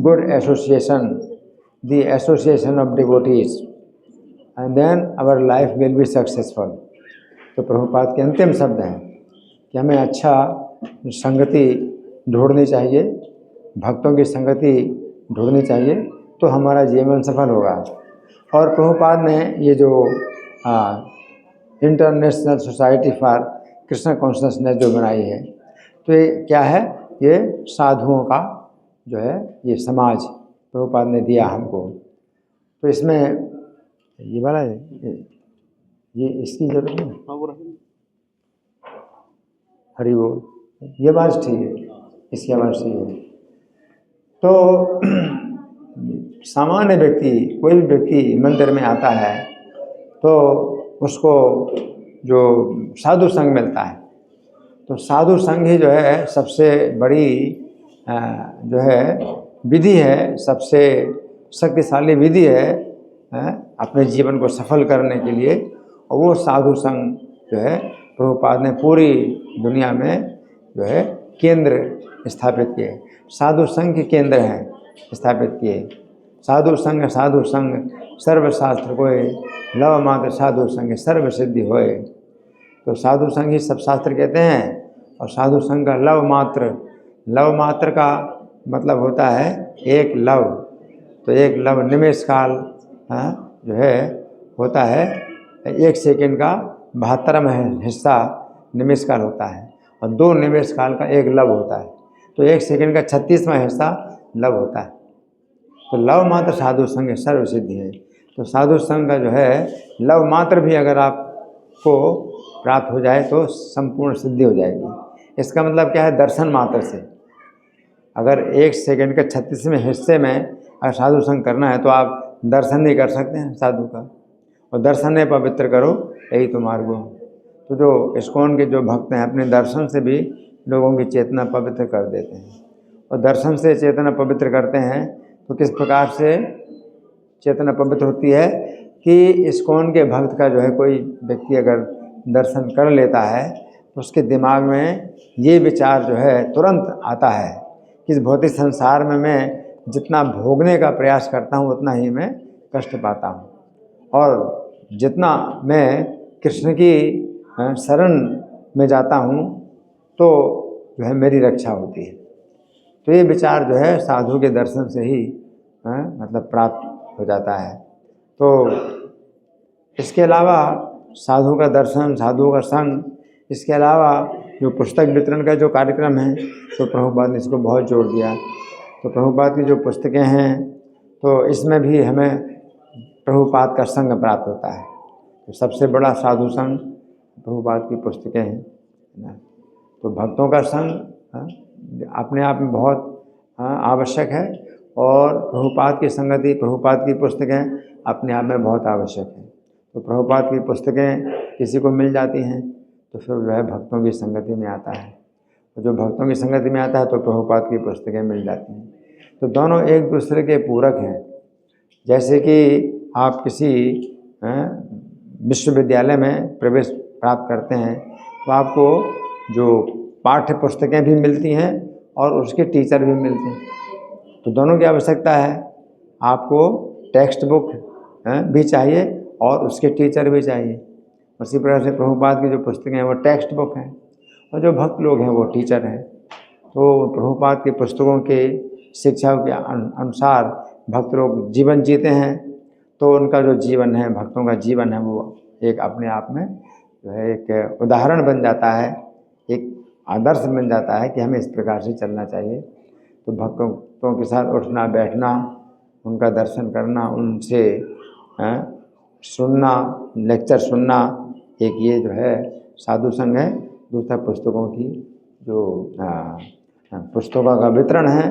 good association, the association of devotees, and then our life will be successful. तो प्रभुपाद के अंतिम शब्द हैं कि हमें अच्छा संगति ढूंढनी चाहिए, भक्तों की संगति ढूंढनी चाहिए, तो हमारा जीवन सफल होगा। और प्रभुपाद ने ये जो international society for Krishna consciousness जो बनाई है, तो ये क्या है? ये साधुओं का जो है ये समाज प्रभुपाद ने दिया हमको। तो इसमें ये वाला है, ये इसकी जरूरत नहीं। हरि बोल, ये बात ठीक है, इसकी आवाज़ ठीक है। तो सामान्य व्यक्ति, कोई भी व्यक्ति मंदिर में आता है तो उसको जो साधु संग मिलता है, तो साधु संग ही जो है सबसे बड़ी जो है विधि है, सबसे शक्तिशाली विधि है अपने जीवन को सफल करने के लिए। और वो साधु संग जो है प्रभुपाद ने पूरी दुनिया में जो है केंद्र स्थापित किए, साधु संघ के केंद्र हैं स्थापित किए। साधु संग सर्वशास्त्र कोय, लव मात्र साधु संग सर्व सिद्धि होए। तो साधु संग ही सब शास्त्र कहते हैं, और साधु संग का लव मात्र का मतलब होता है एक लव। तो एक लव निमेष काल जो है होता है, 1 सेकंड का 72वां हिस्सा निमेष काल होता है, और 2 निमेष काल का एक लव होता है। तो 1 सेकंड का 36वां हिस्सा लव होता है। तो लव मात्र साधु संग सर्व सिद्धि है। तो साधु संग का जो है लव मात्र भी अगर आपको प्राप्त हो जाए तो संपूर्ण सिद्धि हो जाएगी। इसका मतलब क्या है? दर्शन मात्र से, अगर 1 सेकंड के 36वें हिस्से में अगर साधु संग करना है तो आप दर्शन नहीं कर सकते हैं साधु का, और दर्शन है पवित्र करो, यही तो मार्ग हो। तो जो इस्कॉन के जो भक्त हैं अपने दर्शन से भी लोगों की चेतना पवित्र कर देते हैं। और दर्शन से चेतना पवित्र करते हैं तो किस प्रकार से चेतना पवित्र होती है कि इस्कॉन के भक्त का जो है कोई व्यक्ति अगर दर्शन कर लेता है तो उसके दिमाग में ये विचार जो है तुरंत आता है कि इस भौतिक संसार में मैं जितना भोगने का प्रयास करता हूँ उतना ही मैं कष्ट पाता हूँ, और जितना मैं कृष्ण की शरण में जाता हूँ तो जो है मेरी रक्षा होती है। तो ये विचार जो है साधु के दर्शन से ही मतलब प्राप्त हो जाता है। तो इसके अलावा साधु का दर्शन, साधु का संग, इसके अलावा जो पुस्तक वितरण का जो कार्यक्रम है तो प्रभुपाद ने इसको बहुत जोर दिया। तो प्रभुपाद की जो पुस्तकें हैं तो इसमें भी हमें प्रभुपाद का संग प्राप्त होता है। तो सबसे बड़ा साधु संग प्रभुपाद की पुस्तकें हैं ना। तो भक्तों का संग अपने आप में बहुत आवश्यक है, और प्रभुपाद की संगति, प्रभुपाद की पुस्तकें अपने आप में बहुत आवश्यक है। तो प्रभुपाद की पुस्तकें किसी को मिल जाती हैं तो फिर जो है भक्तों की संगति में आता है, तो जो भक्तों की संगति में आता है तो प्रभुपाद की पुस्तकें मिल जाती हैं। तो दोनों एक दूसरे के पूरक हैं। जैसे कि आप किसी विश्वविद्यालय में प्रवेश प्राप्त करते हैं तो आपको जो पाठ्य पुस्तकें भी मिलती हैं और उसके टीचर भी मिलते हैं। तो दोनों की आवश्यकता है, आपको टेक्स्ट बुक भी चाहिए और उसके टीचर भी चाहिए। उसी प्रकार से प्रभुपाद की जो पुस्तकें हैं वो टेक्स्ट बुक हैं, और जो भक्त लोग हैं वो टीचर हैं। तो प्रभुपाद की पुस्तकों के शिक्षाओं के अनुसार भक्त लोग जीवन जीते हैं, तो उनका जो जीवन है, भक्तों का जीवन है, वो एक अपने आप में जो है एक उदाहरण बन जाता है, एक आदर्श बन जाता है कि हमें इस प्रकार से चलना चाहिए। तो भक्तों के साथ उठना बैठना, उनका दर्शन करना, उनसे सुनना, लेक्चर सुनना, एक ये जो है साधु संग है। दूसरा पुस्तकों की जो पुस्तकों का वितरण है,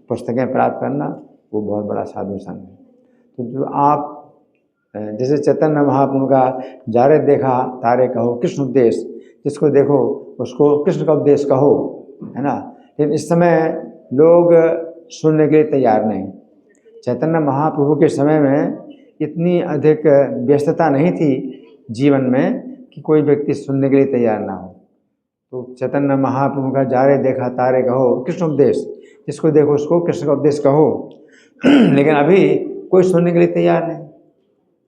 पुस्तकें प्राप्त करना, वो बहुत बड़ा साधु संग है। तो जो आप जैसे चैतन्य महाप्रभु का जारे देखा तारे कहो कृष्ण उपदेश, जिसको देखो उसको कृष्ण का उपदेश कहो, है ना। लेकिन इस समय लोग सुनने के लिए तैयार नहीं। चैतन्य महाप्रभु के समय में इतनी अधिक व्यस्तता नहीं थी जीवन में कि कोई व्यक्ति सुनने के लिए तैयार ना हो। तो चैतन्य महाप्रभु का जारे देखा तारे कहो कृष्ण उपदेश, जिसको देखो उसको कृष्ण का उपदेश कहो। लेकिन अभी कोई सुनने के लिए तैयार नहीं।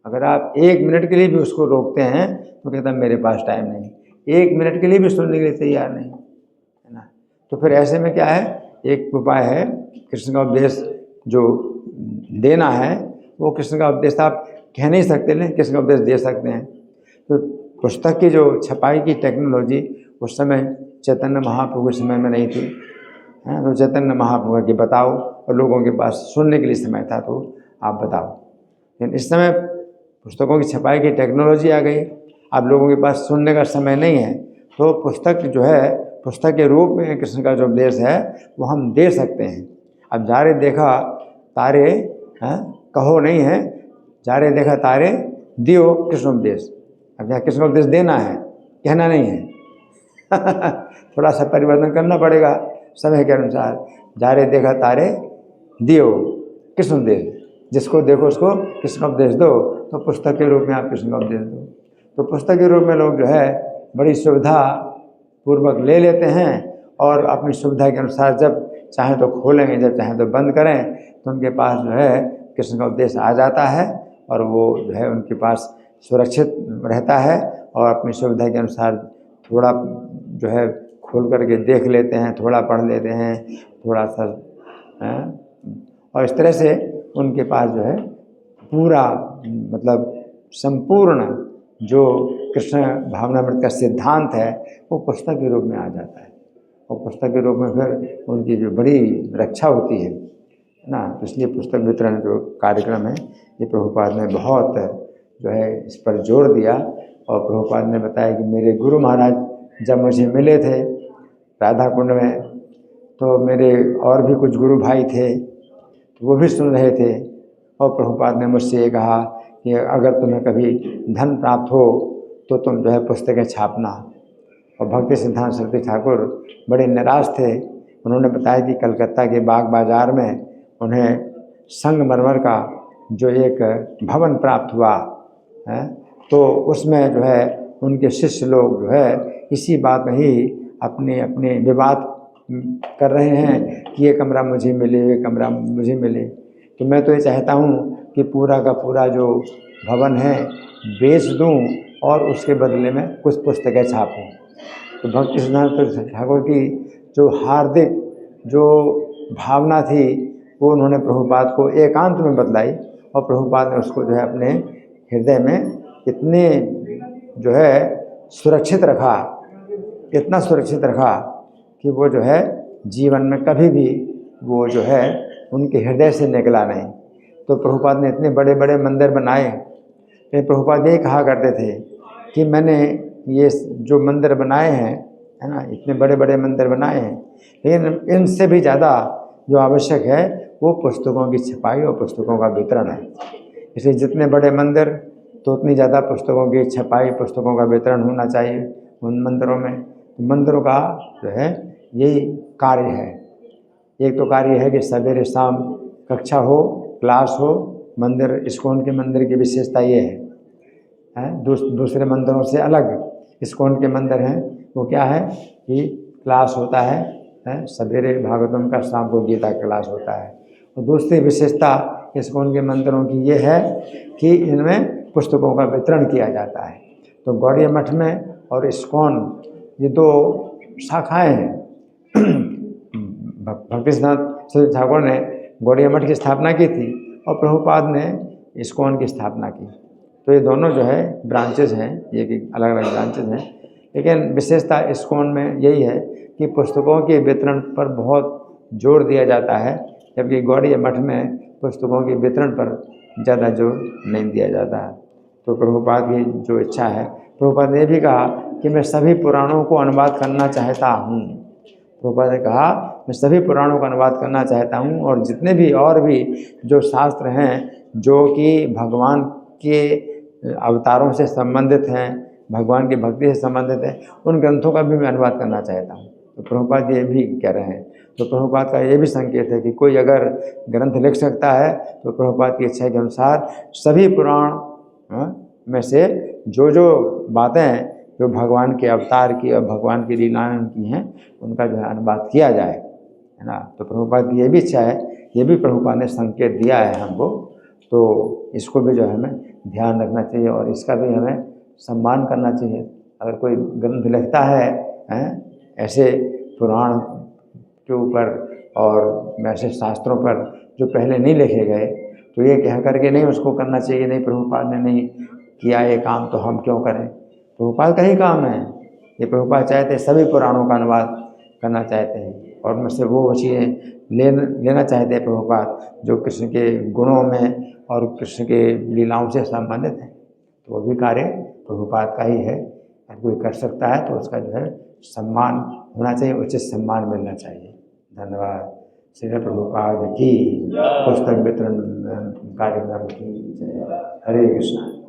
अगर आप 1 मिनट के लिए भी उसको रोकते हैं तो कहता है मेरे पास टाइम नहीं, 1 मिनट के लिए भी सुनने के लिए तैयार नहीं, है ना। तो फिर ऐसे में क्या है, एक उपाय है कृष्ण का उपदेश जो देना है, वो कृष्ण का उपदेश आप कह नहीं सकते, लेकिन कृष्ण का उपदेश दे सकते हैं। तो पुस्तक की जो छपाई की टेक्नोलॉजी उस समय चैतन्य महाप्रभु के समय में नहीं थी, है। तो चैतन्य महाप्रभु की बताओ, और लोगों के पास सुनने के लिए समय था तो आप बताओ। लेकिन इस समय पुस्तकों की छपाई की टेक्नोलॉजी आ गई, अब लोगों के पास सुनने का समय नहीं है, तो पुस्तक जो है, पुस्तक के रूप में कृष्ण का जो उपदेश है वो हम दे सकते हैं। अब जारे देखा तारे कहो नहीं है, जारे देखा तारे दियो कृष्ण उपदेश। अब यहाँ कृष्ण उपदेश देना है, कहना नहीं है। थोड़ा सा परिवर्तन करना पड़ेगा समय के अनुसार। जारे देखा तारे दियो कृष्ण उपदेश, जिसको देखो उसको कृष्ण उपदेश दो। तो पुस्तक के रूप में आप कृष्ण का उपदेश दो। तो पुस्तक के रूप में लोग जो है बड़ी सुविधा पूर्वक ले लेते हैं, और अपनी सुविधा के अनुसार जब चाहें तो खोलेंगे, जब चाहें तो बंद करें, तो उनके पास जो है कृष्ण का उपदेश आ जाता है, और वो जो है उनके पास सुरक्षित रहता है, और अपनी सुविधा के अनुसार थोड़ा जो है खोल करके देख लेते हैं, थोड़ा पढ़ लेते हैं, थोड़ा सा और इस तरह से उनके पास जो है पूरा मतलब संपूर्ण जो कृष्ण भावनामृत का सिद्धांत है वो पुस्तक के रूप में आ जाता है। और पुस्तक के रूप में फिर उनकी जो बड़ी रक्षा होती है ना। तो इसलिए पुस्तक वितरण जो कार्यक्रम है ये प्रभुपाद ने बहुत जो है इस पर जोर दिया। और प्रभुपाद ने बताया कि मेरे गुरु महाराज जब मुझे मिले थे राधा कुंड में, तो मेरे और भी कुछ गुरु भाई थे, तो वो भी सुन रहे थे। और प्रभुपाद ने मुझसे ये कहा कि अगर तुम्हें कभी धन प्राप्त हो तो तुम जो है पुस्तकें छापना। और भक्ति सिद्धांत सरस्वती ठाकुर बड़े निराश थे। उन्होंने बताया कि कलकत्ता के बाग बाज़ार में उन्हें संगमरमर का जो एक भवन प्राप्त हुआ है, तो उसमें जो है उनके शिष्य लोग जो है इसी बात में ही अपने अपने विवाद कर रहे हैं कि ये कमरा मुझे मिले, ये कमरा मुझे मिले। तो मैं तो ये चाहता हूँ कि पूरा का पूरा जो भवन है बेच दूँ और उसके बदले में कुछ पुस्तकें छापूँ। तो भक्ति सिद्धांत ठाकुर की जो हार्दिक जो भावना थी वो उन्होंने प्रभुपाद को एकांत में बतलाई, और प्रभुपाद ने उसको जो है अपने हृदय में इतने जो है सुरक्षित रखा, इतना सुरक्षित रखा कि वो जो है जीवन में कभी भी वो जो है उनके हृदय से निकला नहीं। तो प्रभुपाद ने इतने बड़े बड़े मंदिर बनाए। लेकिन प्रभुपाद यही कहा करते थे कि मैंने ये जो मंदिर बनाए हैं, है ना, इतने बड़े बड़े मंदिर बनाए हैं, लेकिन इनसे भी ज़्यादा जो आवश्यक है वो पुस्तकों की छपाई और पुस्तकों का वितरण है। इसलिए जितने बड़े मंदिर तो उतनी ज़्यादा पुस्तकों की छपाई, पुस्तकों का वितरण होना चाहिए उन मंदिरों में। मंदिरों का जो है यही कार्य है। एक तो कार्य है कि सवेरे शाम कक्षा हो, क्लास हो। मंदिर, इस्कॉन के मंदिर की विशेषता ये है, दूसरे मंदिरों से अलग इस्कॉन के मंदिर हैं वो क्या है कि क्लास होता है सवेरे भागवतम का, शाम को गीता क्लास होता है। और दूसरी विशेषता इस्कॉन के मंदिरों की ये है कि इनमें पुस्तकों का वितरण किया जाता है। तो गौड़िया मठ में और इस्कॉन ये दो शाखाएं हैं। भक्ति सिद्धांत सरस्वती ठाकुर ने गौड़िया मठ की स्थापना की थी और प्रभुपाद ने इस्कॉन की स्थापना की। तो ये दोनों जो है ब्रांचेज हैं, ये कि अलग अलग ब्रांचेज हैं, लेकिन विशेषता इस्कॉन में यही है कि पुस्तकों के वितरण पर बहुत जोर दिया जाता है, जबकि गौड़िया मठ में पुस्तकों के वितरण पर ज़्यादा जोर नहीं दिया जाता है। तो प्रभुपाद की जो इच्छा है, प्रभुपाद ने भी कहा कि मैं सभी पुराणों को अनुवाद करना चाहता हूँ। प्रभुपाद ने कहा मैं सभी पुराणों का अनुवाद करना चाहता हूँ, और जितने भी और भी जो शास्त्र हैं जो कि भगवान के अवतारों से संबंधित हैं, भगवान की भक्ति से संबंधित है, उन ग्रंथों का भी मैं अनुवाद करना चाहता हूँ। तो प्रभुपाद ये भी कह रहे हैं। तो प्रभुपाद का ये भी संकेत है कि कोई अगर ग्रंथ लिख सकता है तो प्रभुपाद की इच्छा के अनुसार सभी पुराण में से जो बातें जो भगवान के अवतार की और भगवान की लीलाएं की हैं उनका जो है अनुवाद किया जाए, है ना। तो प्रभुपाद की ये भी इच्छा है, ये भी प्रभुपाद ने संकेत दिया है हमको, तो इसको भी जो है हमें ध्यान रखना चाहिए और इसका भी हमें सम्मान करना चाहिए। अगर कोई ग्रंथ लिखता है, ऐसे पुराण के ऊपर और ऐसे शास्त्रों पर जो पहले नहीं लिखे गए, तो ये कह करके नहीं उसको करना चाहिए, नहीं प्रभुपाद ने नहीं किया ये काम तो हम क्यों करें। प्रभुपाद का ही काम है। ये प्रभुपाद चाहते सभी पुराणों का अनुवाद करना चाहते हैं और मुझसे वो चीज़ें लेना चाहते हैं प्रभुपाद जो कृष्ण के गुणों में और कृष्ण के लीलाओं से संबंधित है। तो वो भी कार्य प्रभुपाद का ही है। अगर कोई कर सकता है तो उसका जो है सम्मान होना चाहिए, उचित सम्मान मिलना चाहिए। धन्यवाद। श्री प्रभुपाद की पुस्तक वितरण कार्यक्रम की जय। हरे कृष्णा।